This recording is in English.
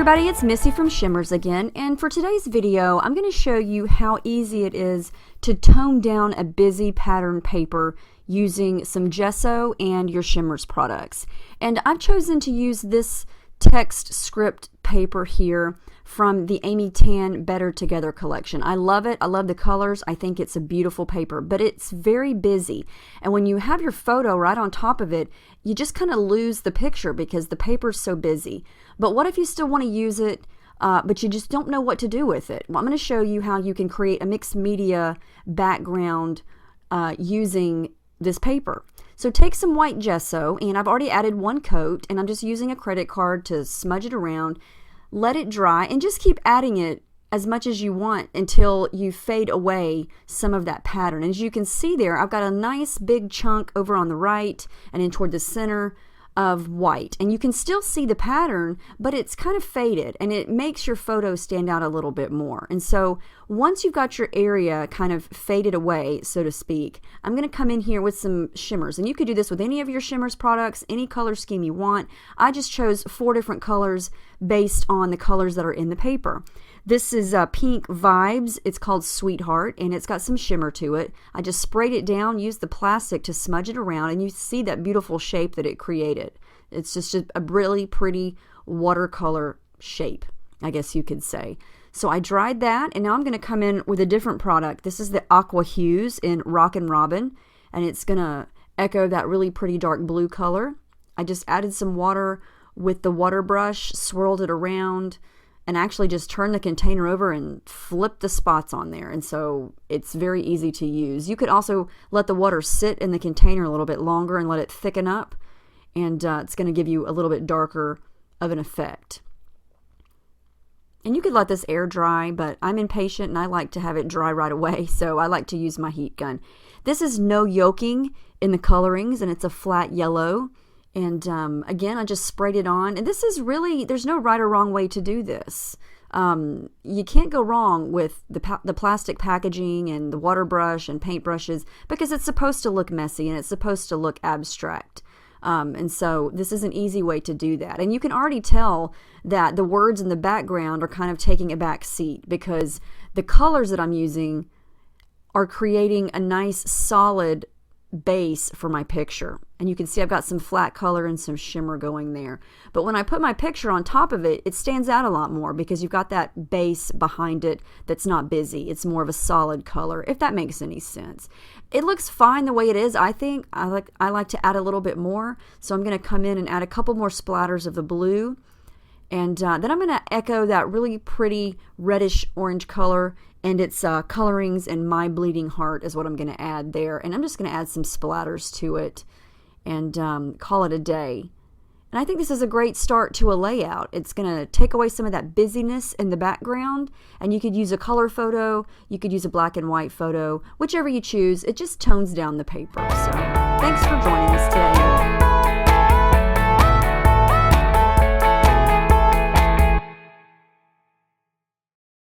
everybody, it's Missy from Shimmers again, and for today's video I'm going to show you how easy it is to tone down a busy pattern paper using some gesso and your Shimmers products. And I've chosen to use this text script paper here from the Amy Tan Better Together collection. I love it. I love the colors. I think it's a beautiful paper, but it's very busy. And when you have your photo right on top of it, you just kind of lose the picture because the paper's so busy. But what if you still want to use it, but you just don't know what to do with it? Well, I'm going to show you how you can create a mixed media background using this paper. So take some white gesso, and I've already added one coat, and I'm just using a credit card to smudge it around. Let it dry, and just keep adding it as much as you want until you fade away some of that pattern. As you can see there, I've got a nice big chunk over on the right and in toward the center of white, and you can still see the pattern, but it's kind of faded, and it makes your photo stand out a little bit more. And so once you've got your area kind of faded away, so to speak, I'm going to come in here with some shimmers, and you could do this with any of your Shimmers products, any color scheme you want. I just chose 4 different colors based on the colors that are in the paper. This is Pink Vibes. It's called Sweetheart, and it's got some shimmer to it. I just sprayed it down, used the plastic to smudge it around, and you see that beautiful shape that it created. It's just a really pretty watercolor shape, I guess you could say. So I dried that, and now I'm going to come in with a different product. This is the Aqua Hues in Rockin' Robin, and it's going to echo that really pretty dark blue color. I just added some water with the water brush, swirled it around, and actually just turn the container over and flip the spots on there. And so it's very easy to use. You could also let the water sit in the container a little bit longer and let it thicken up, and it's going to give you a little bit darker of an effect. And you could let this air dry, but I'm impatient and I like to have it dry right away, so I like to use my heat gun. This is no yoking in the colorings, and it's a flat yellow. And again, I just sprayed it on. And this is really, there's no right or wrong way to do this. You can't go wrong with the plastic packaging and the water brush and paint brushes because it's supposed to look messy and it's supposed to look abstract. And so this is an easy way to do that. And you can already tell that the words in the background are kind of taking a back seat because the colors that I'm using are creating a nice solid base for my picture. And you can see I've got some flat color and some shimmer going there. But when I put my picture on top of it, it stands out a lot more because you've got that base behind it that's not busy. It's more of a solid color, if that makes any sense. It looks fine the way it is, I think. I like to add a little bit more. So I'm going to come in and add a couple more splatters of the blue. And then I'm going to echo that really pretty reddish orange color, and it's colorings and My Bleeding Heart is what I'm going to add there. And I'm just going to add some splatters to it and call it a day. And I think this is a great start to a layout. It's going to take away some of that busyness in the background, and you could use a color photo, you could use a black and white photo, whichever you choose. It just tones down the paper. So thanks for joining us today.